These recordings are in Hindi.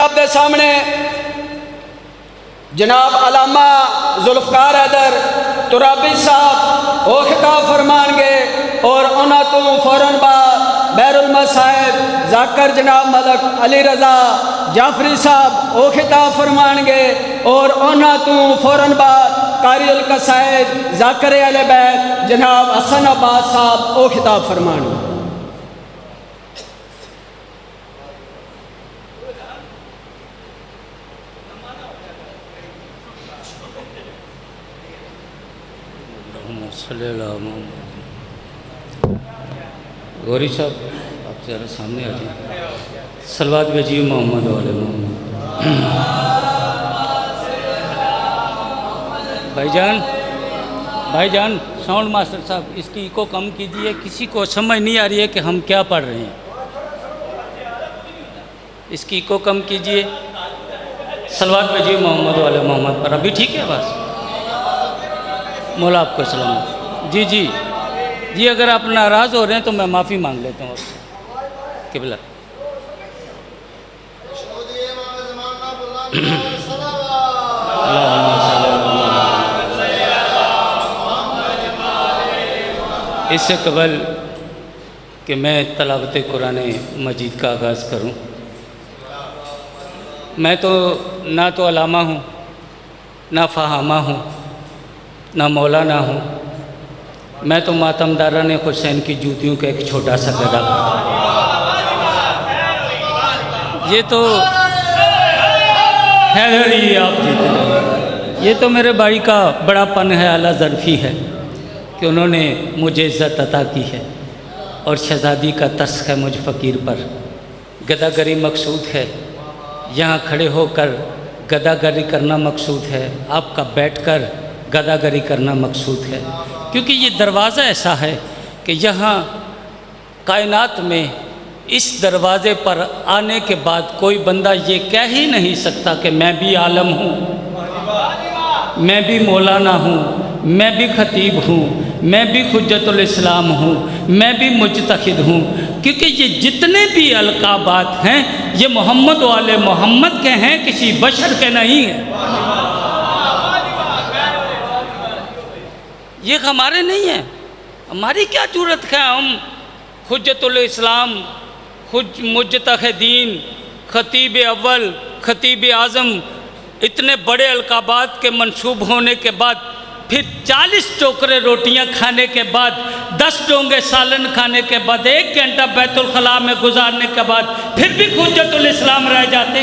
आपके सामने जनाब अलामा जुल्फकार हैदर तुराबी साहब वो खिताब फरमानगे और उन्होंने तो फौरन बाद बैरुल साहब जाकर जनाब मलक अली रजा जाफरी साहब वो खिताब फरमानगे और उन्होंने तो फौरन बाद कारी उल कसायद जाकर अल बैत जनाब हसन अब्बास साहब वो खिताब फरमानगे। गौरी साहब आप ज़रा सामने आ जाए। सलवात भेजिए मोहम्मद वाले मोहम्मद। भाईजान साउंड मास्टर साहब इसकी इको कम कीजिए, किसी को समझ नहीं आ रही है कि हम क्या पढ़ रहे हैं। इसकी इको कम कीजिए। सलवात भेजिए मोहम्मद वाले मोहम्मद पर। अभी ठीक है बस। मौला आपको सलाम। जी जी जी, अगर आप नाराज़ हो रहे हैं तो मैं माफ़ी मांग लेता हूँ आपसे। किबला इससे कबल कि मैं तलावत कुरान मजीद का आगाज़ करूँ, मैं तो ना तो अलामा हूँ, ना फ़हामा हूँ, ना मौलाना हूँ। मैं तो मातमदारा ने हुसैन की जूतियों का एक छोटा सा गदा। ये तो हैदरी आप जीते रहे। ये तो मेरे भाई का बड़ापन है, आला ज़र्फ़ी है कि उन्होंने मुझे इज़्ज़त अता की है और शहज़ादी का तस्ख़ है मुझ फ़कीर पर। गदागरी मकसूद है, यहाँ खड़े होकर गदागरी करना मकसूद है, आपका बैठकर गदागरी करना मकसूद है। क्योंकि ये दरवाज़ा ऐसा है कि यहाँ कायनात में इस दरवाज़े पर आने के बाद कोई बंदा ये कह ही नहीं सकता कि मैं भी आलम हूँ, मैं भी मौलाना हूँ, मैं भी ख़तीब हूँ, मैं भी हुज्जतुल इस्लाम हूँ, मैं भी मुज्तहिद हूँ। क्योंकि ये जितने भी अलकाबात हैं ये मोहम्मद वाले मोहम्मद के हैं, किसी बशर के नहीं हैं। ये हमारे नहीं हैं। हमारी क्या जरूरत है? हम हुज्जतुल इस्लाम, मुज्तहिदीन, ख़तीब अव्वल, ख़तीब आज़म, इतने बड़े अलकाबात के मंसूब होने के बाद फिर 40 टोकरे रोटियां खाने के बाद, 10 डोंगे सालन खाने के बाद, 1 घंटा बैतुल खला में गुजारने के बाद फिर भी हुज्जतुल इस्लाम रह जाते।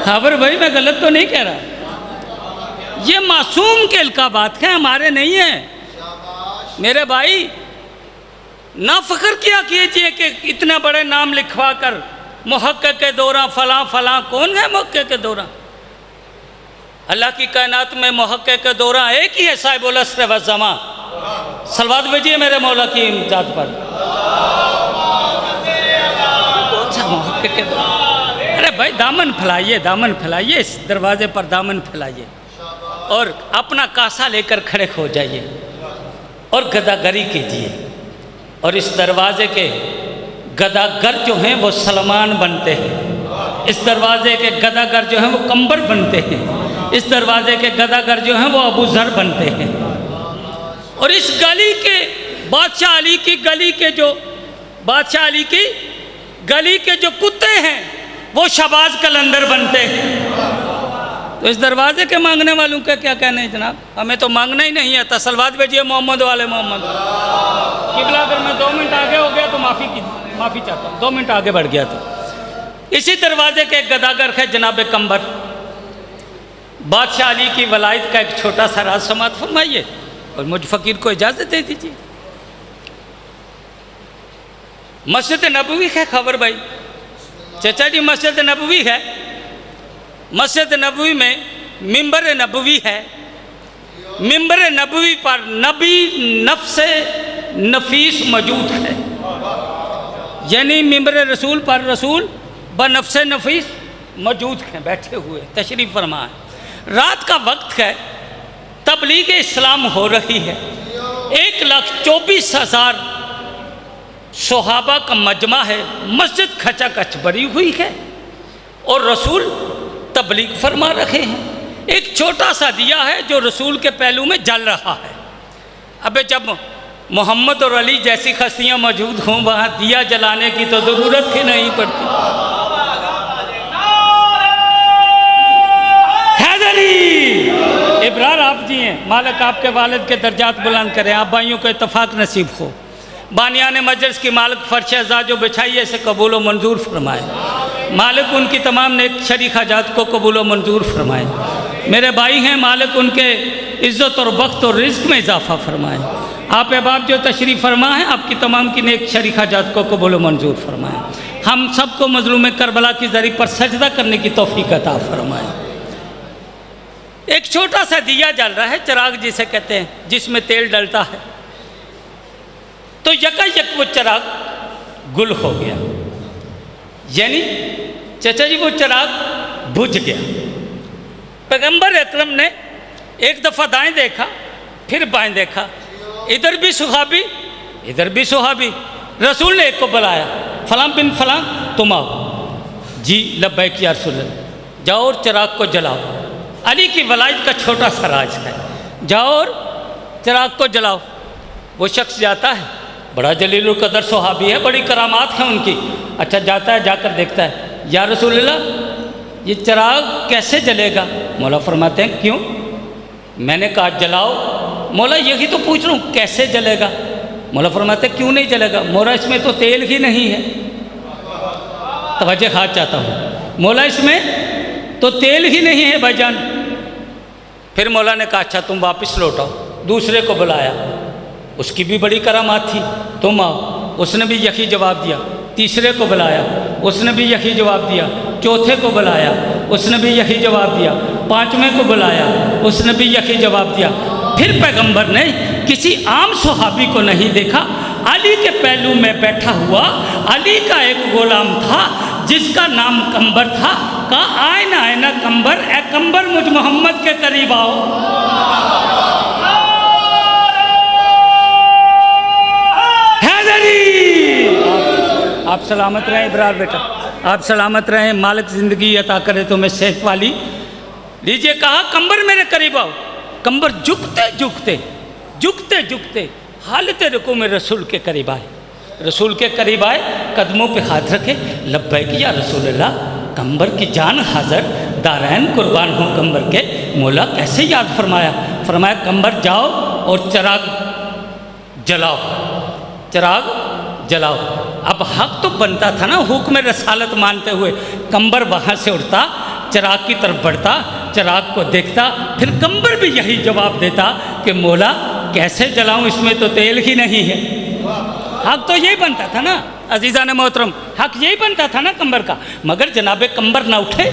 खबर भाई मैं गलत तो नहीं कह रहा। ये मासूम के अलकाबात हैं, हमारे नहीं हैं। मेरे भाई ना फ़ख्र किया कीजिए कि इतने बड़े नाम लिखवा कर मुहक्किक़ के दौरान फ़लाँ फ़लाँ। कौन है मुहक्किक़ के दौरान? अल्लाह की कायनात में मुहक्किक़ के दौरान एक ही है, साहिबुल अस्र व ज़मा। सलवात भेजिए मेरे मौला की इमदाद पर। कौन सा मुहक्किक़ के दौरान? अरे भाई दामन फैलाइए, दामन फैलाइए, इस दरवाज़े पर दामन फैलाइए और अपना कासा लेकर खड़े हो जाइए और गदागरी कीजिए। और इस दरवाज़े के गदागर जो हैं वो सलमान बनते हैं, इस दरवाज़े के गदागर जो हैं वो कंबर बनते हैं, इस दरवाज़े के गदागर जो हैं वो अबू ज़र बनते हैं। और इस गली के बादशाह अली की गली के जो बादशाह अली की गली के जो कुत्ते हैं वो शहबाज कलंदर बनते हैं। तो इस दरवाजे के मांगने वालों का क्या कहना है जनाब? हमें तो मांगना ही नहीं आता। सलवात भेजिए मोहम्मद वाले मोहम्मद। किबला अगर मैं 2 मिनट आगे हो गया तो माफ़ी चाहता हूँ, 2 मिनट आगे बढ़ गया तो। इसी दरवाजे के एक गदागर है जनाब कंबर, बादशाह अली की वलायत का एक छोटा सा राज समात फरमाइए और मुझ फ़कीर को इजाज़त दे दीजिए। मस्जिद नबवी है खबर भाई, चाचा जी मस्जिद नबवी है। मस्जिद नबवी में मिंबर नबवी है। मिंबर नबवी पर नबी नफ्से नफीस मौजूद है, यानी मिंबर रसूल पर रसूल ब नफ्से नफीस मौजूद हैं, बैठे हुए तशरीफ़ फरमा है। रात का वक्त है, तबलीग इस्लाम हो रही है। 1,24,000 सहाबा का मजमा है, मस्जिद खचाखच भरी हुई है और रसूल तबलीग फरमा रहे हैं। एक छोटा सा दिया है जो रसूल के पहलू में जल रहा है। अबे जब मोहम्मद और अली जैसी हस्तियाँ मौजूद हों वहाँ दिया जलाने की तो ज़रूरत ही नहीं पड़ती। हैदरी इब्रार आप जी हैं, मालिक आपके वालिद के दर्जात बुलंद करें, आप भाइयों को इत्तफाक नसीब हो। बानियान मजलिस की मालिक फर्श अज़ा जो बिछाइए से कबूल व मंजूर फरमाए। मालिक उनकी तमाम नेक शरीक हाजात को कबूल व मंजूर फरमाए। मेरे भाई हैं, मालिक उनके इज़्ज़त और वक्त और रिज़्क़ में इजाफ़ा फरमाए। आप अहबाब जो तशरीफ़ फरमा है आपकी तमाम की नेक शरीक हाजात को कबूल व मंजूर फरमाए। हम सबको मज़लूम करबला की ज़री पर सजदा करने की तौफ़ीक़ अता फरमाए। एक छोटा सा दिया जल रहा है, चिराग जिसे कहते हैं, जिसमें तेल डलता है। तो यकायक वो चिराग गुल हो गया, यानी चाचा जी वो चिराग बुझ गया। पैगंबर अकरम ने एक दफ़ा दाएं देखा, फिर बाएं देखा, इधर भी सुहाबी इधर भी सुहाबी। रसूल ने एक को बुलाया, फलां बिन फलां तुम आओ। जी लब्बैक या रसूल अल्लाह। जाओ और चिराग को जलाओ। अली की वलायत का छोटा सा राज है, जाओ और चिराग को जलाओ। वो शख्स जाता है, बड़ा जलील कदर सुहाबी है, बड़ी करामात है उनकी। अच्छा जाता है, जाकर देखता है, या रसूल अल्लाह ये चिराग कैसे जलेगा? मौला फरमाते हैं क्यों? मैंने कहा जलाओ। मौला यही तो पूछ रहा हूँ, कैसे जलेगा? मौला फरमाते क्यों नहीं जलेगा? मौला इसमें तो तेल ही नहीं है। तवज्जो हाथ चाहता हूँ, मौला इसमें तो तेल ही नहीं है भाईजान। फिर मौला ने कहा अच्छा तुम वापस लौटाओ। दूसरे को बुलाया, उसकी भी बड़ी करामात थी, तुम आओ। उसने भी यही जवाब दिया। तीसरे को बुलाया, उसने भी यही जवाब दिया। चौथे को बुलाया, उसने भी यही जवाब दिया। पांचवें को बुलाया, उसने भी यही जवाब दिया। फिर पैगंबर ने किसी आम सहाबी को नहीं देखा, अली के पहलू में बैठा हुआ अली का एक गुलाम था जिसका नाम कंबर था। कहा आए ना कंबर, ए कंबर मुझ मोहम्मद के करीब आओ। आप सलामत रहें इब्रार बेटा, आप सलामत रहें, मालिक ज़िंदगी अता करे तुम्हें सेहत वाली। लीजिए कहा कंबर मेरे करीब आओ। कंबर झुकते झुकते हालत रुकू में रसूल के करीब आए। रसूल के करीब आए, कदमों पे हाथ रखे, लब्बैक या रसूल अल्लाह। कंबर की जान हाजिर, दारैन कुर्बान हो कंबर के। मौला कैसे याद फरमाया? फरमाया कंबर जाओ और चिराग जलाओ, चिराग जलाओ। अब हक तो बनता था ना हुक्म रसालत मानते हुए। कंबर वहाँ से उठता, चिराग की तरफ बढ़ता, चिराग को देखता, फिर कंबर भी यही जवाब देता कि मौला कैसे जलाऊं, इसमें तो तेल ही नहीं है। हक तो यही बनता था ना अजीज़ा ने मोहतरम, हक यही बनता था ना कंबर का। मगर जनाबे कंबर ना उठे,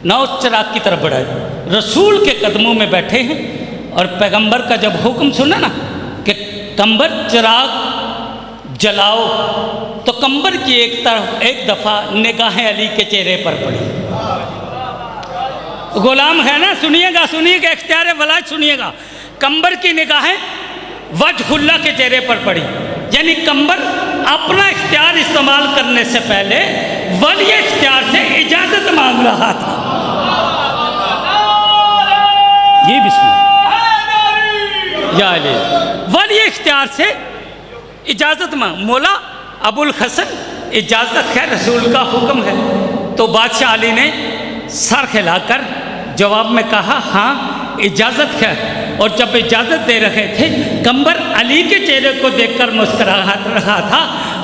ना उस चिराग की तरफ बढ़ाए, रसूल के कदमों में बैठे हैं। और पैगंबर का जब हुक्म सुना ना कि कंबर चिराग जलाओ, तो कंबर की एक दफ़ा निगाहें अली के चेहरे पर पड़ी। गुलाम है ना, सुनिएगा इख्तियार वलायत सुनिएगा। कंबर की निगाहें वजहुल्लाह के चेहरे पर पड़ी, यानी कंबर अपना इख्तियार इस्तेमाल करने से पहले वली इख्तियार से इजाज़त मांग रहा था। ये बिस्मिल्लाह या अली, वली इख्तियार से इजाज़त मांग। मौला अबुल हसन इजाज़त है, रसूल का हुक्म है। तो बादशाह अली ने सर हिलाकर जवाब में कहा हाँ इजाज़त है। और जब इजाज़त दे रहे थे, कंबर अली के चेहरे को देखकर मुस्करा रहा था,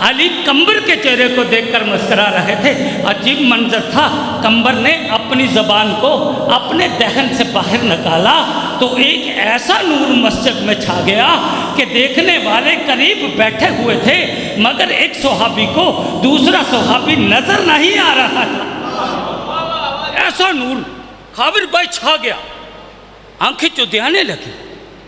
अली कंबर के चेहरे को देखकर मुस्करा रहे थे। अजीब मंजर था। कंबर ने अपनी ज़बान को अपने दहन से बाहर निकाला तो एक ऐसा नूर मस्जिद में छा गया कि देखने वाले करीब बैठे हुए थे, मगर एक सहाबी को दूसरा सहाबी नजर नहीं आ रहा था। ऐसा नूर खाबिर भाई छा गया, आंखें चुदियाने लगी।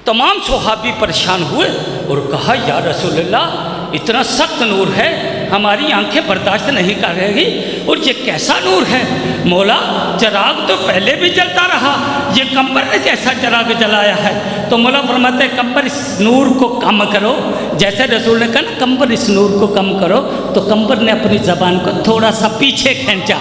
तमाम सहाबी परेशान हुए और कहा या रसूल अल्लाह इतना सख्त नूर है, हमारी आंखें बर्दाश्त नहीं करेगी। और ये कैसा नूर है मौला, चिराग तो पहले भी जलता रहा, ये कंबर ने कैसा चिराग जलाया है। तो मौला फरमाते हैं कंबर इस नूर को कम करो, जैसे रसूल ने कहा ना कंबर इस नूर को कम करो, तो कंबर ने अपनी ज़बान को थोड़ा सा पीछे खींचा,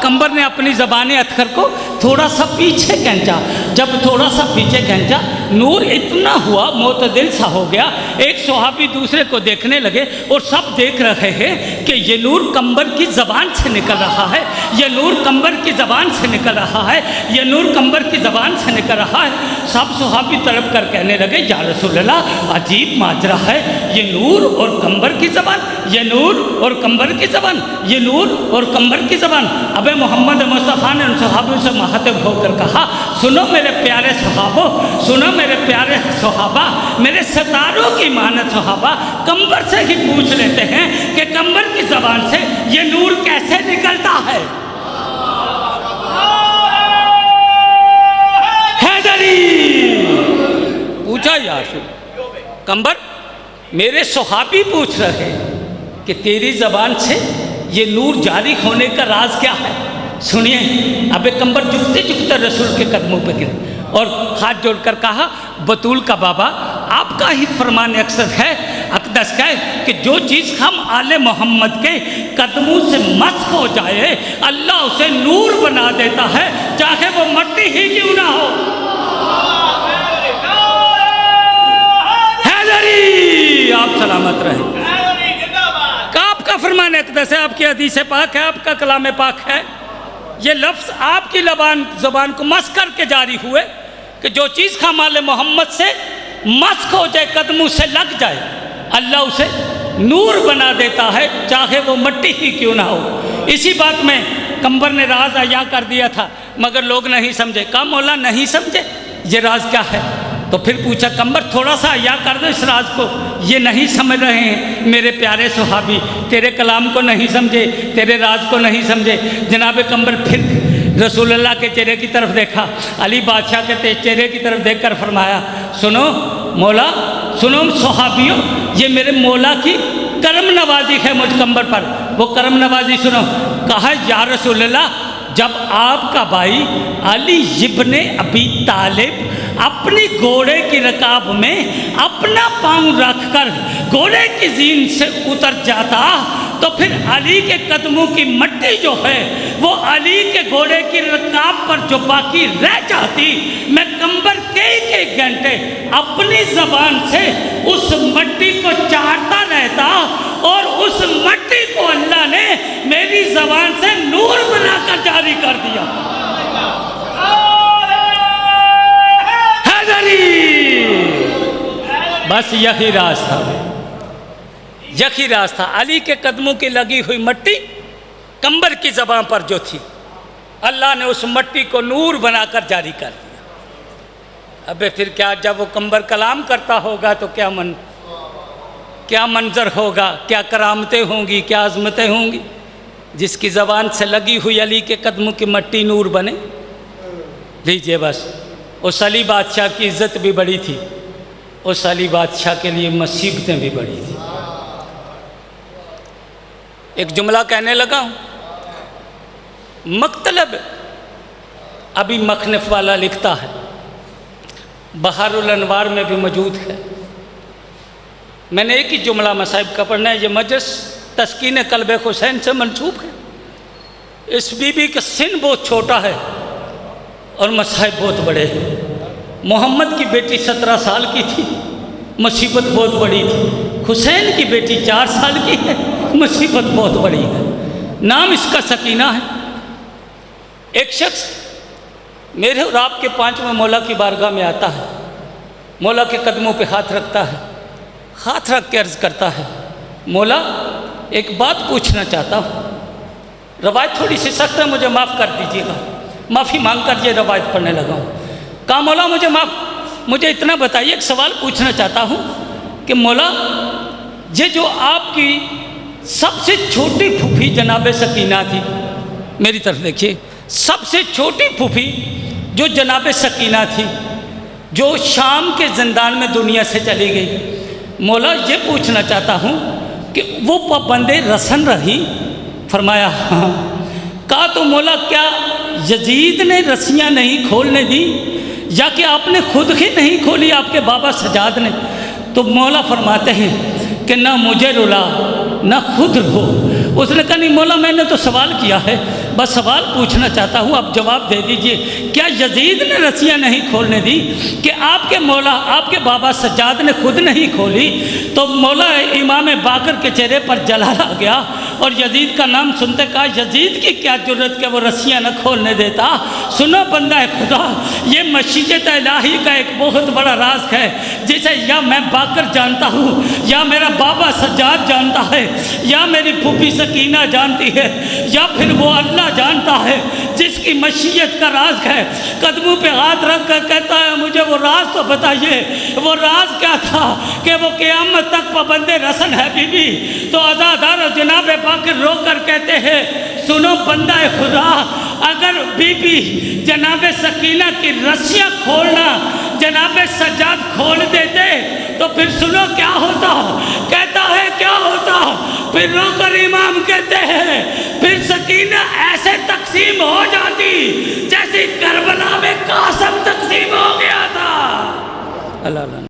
कंबर ने अपनी ज़बान अतखर को थोड़ा सा पीछे खींचा। जब थोड़ा सा पीछे खींचा, नूर इतना हुआ मोतदिल सा हो गया। एक सहाबी दूसरे को देखने लगे और सब देख रहे हैं कि ये नूर कंबर की ज़बान से निकल रहा है, ये नूर कंबर की ज़बान से निकल रहा है, ये नूर कंबर की ज़बान से निकल रहा है। सब सहाबी तड़प कर कहने लगे या रसूल अल्लाह, अजीब माजरा है, ये नूर और कंबर की ज़बान, ये नूर और कंबर की ज़बान, ये नूर और कंबर की ज़बान। अब मोहम्मद मुस्तफ़ा ने उन सहाबों से मुखातिब होकर कहा, सुनो मेरे प्यारे सहाबो, सुनो मेरे प्यारे सहाबा, मेरे सितारों की मानत सहाबा, कंबर से ही पूछ लेते हैं कि कंबर की ज़बान से ये नूर कैसे निकलता है। हैदरी पूछा यार कंबर, मेरे सहाबी पूछ रहे हैं कि तेरी ज़बान से ये नूर जारी होने का राज क्या है। सुनिए, अबे कंबर झुकते झुकते रसूल के कदमों पर गिरे और हाथ जोड़कर कहा, बतूल का बाबा, आपका ही फरमान अक्सर है, अकदस है कि जो चीज़ हम आले मोहम्मद के कदमों से मस्क हो जाए, अल्लाह उसे नूर बना देता है, चाहे वो मट्टी ही क्यों ना हो। हैदरी आप सलामत रहे। आपका फरमान अक़दस है, आपकी हदीस पाक है, आपका कलाम पाक है। ये लफ्ज़ आपकी ज़बान को मस्क करके जारी हुए कि जो चीज़ खामाल मोहम्मद से मस्क हो जाए, कदमों से लग जाए, अल्लाह उसे नूर बना देता है, चाहे वो मट्टी ही क्यों ना हो। इसी बात में कंबर ने राज अया कर दिया था, मगर लोग नहीं समझे। कहा मौला नहीं समझे, ये राज क्या है। तो फिर पूछा, कंबर थोड़ा सा अया कर दो इस राज को, ये नहीं समझ रहे हैं मेरे प्यारे सुहाबी, तेरे कलाम को नहीं समझे, तेरे राज को नहीं समझे। जनाब कंबर फिर रसूलुल्लाह के चेहरे की तरफ देखा, अली बादशाह के चेहरे की तरफ देखकर फरमाया, सुनो मौला, सुनो सुहाबियों, ये मेरे मौला की करम नवाजी है मुझ कंबर पर, वो करम नवाजी सुनो। कहा या रसूलुल्लाह, जब आपका भाई अली इब्ने अबी तालिब अपनी घोड़े की रकाब में अपना पाँव रखकर घोड़े की जीन से उतर जाता, तो फिर अली के कदमों की मट्टी जो है वो अली के घोड़े की रकाब पर जो बाकी रह जाती, मैं कंबर कई घंटे अपनी ज़बान से उस मट्टी को चाटता रहता, और उस मट्टी को अल्लाह ने मेरी ज़बान से नूर बनाकर जारी कर दिया। बस यही राज था, यही राज था। अली के कदमों की लगी हुई मट्टी कंबर की ज़बान पर जो थी, अल्लाह ने उस मट्टी को नूर बनाकर जारी कर दिया। अबे फिर क्या, जब वो कंबर कलाम करता होगा तो क्या मंजर होगा, क्या करामतें होंगी, क्या अज़मतें होंगी। जिसकी ज़बान से लगी हुई अली के कदमों की मट्टी नूर बने। लीजिए बस, उस अली बादशाह की इज़्ज़त भी बड़ी थी, उस अली बादशाह के लिए मुसीबतें भी बड़ी थी। एक जुमला कहने लगा हूँ, मकतलब अभी मखनफ वाला लिखता है, बहारुल अनवार में भी मौजूद है। मैंने एक ही जुमला मसाइब का पढ़ना है। ये मजलिस तस्कीन कल्बे हुसैन से मंसूब है। इस बीबी का सिन बहुत छोटा है और मसाइब बहुत बड़े हैं। मोहम्मद की बेटी 17 साल की थी, मुसीबत बहुत बड़ी थी। हुसैन की बेटी 4 साल की है, मुसीबत बहुत बड़ी है। नाम इसका सकीना है। एक शख्स मेरे और आपके 5वें मौला की बारगाह में आता है, मौला के कदमों पे हाथ रखता है, हाथ रख के अर्ज़ करता है, मौला एक बात पूछना चाहता हूँ। रवायत थोड़ी सी सख्त है, मुझे माफ़ कर दीजिएगा, माफ़ी मांग कर ये रवायत पढ़ने लगा हूँ। कहा मौला मुझे इतना बताइए, एक सवाल पूछना चाहता हूँ कि मौला ये जो आपकी सबसे छोटी फूफी जनाब सकीना थी, मेरी तरफ देखिए, सबसे छोटी फूफी जो जनाब सकीना थी, जो शाम के ज़िंदान में दुनिया से चली गई, मौला ये पूछना चाहता हूँ कि वो बंदे रसन रही? फरमाया हाँ। कहा तो मौला क्या यजीद ने रस्सियाँ नहीं खोलने दी, या कि आपने खुद ही नहीं खोली, आपके बाबा सजाद ने? तो मौला फरमाते हैं कि ना मुझे रुला ना खुद रो। उसने कहा नहीं मौला मैंने तो सवाल किया है, बस सवाल पूछना चाहता हूँ, आप जवाब दे दीजिए, क्या यजीद ने रस्सियाँ नहीं खोलने दी कि आपके मौला आपके बाबा सज्जाद ने खुद नहीं खोली? तो मौला इमाम बाकर के चेहरे पर जलाल आ गया और यजीद का नाम सुनते कहा यजीद की क्या जरूरत कि वो रस्सियाँ न खोलने देता। सुनो बंदा है खुदा, ये मशीयत इलाही का एक बहुत बड़ा राज है जिसे या मैं बाकर जानता हूँ, या मेरा बाबा सज्जाद जानता है, या मेरी फूफी सकीना जानती है, या फिर वो अल्लाह जानता है जिसकी मशीयत का राज है। कदमों पे हाथ रख कर कहता है मुझे वो राज तो बताइए। वो राज क्या था कि वो क़यामत तक पाबंदे रसन है बीबी। तो अज़ादार जनाब बाकर रो कर कहते हैं सुनो बंदा खुदा, अगर बीबी जनाब सकीना की रस्सियाँ खोलना जनाब सज्जाद खोल देते तो फिर सुनो क्या होता। कहता है क्या होता? फिर रोकर इमाम कहते हैं फिर सकीना ऐसे तकसीम हो जाती जैसे करबला में कासम तकसीम हो गया था। अल्लाह।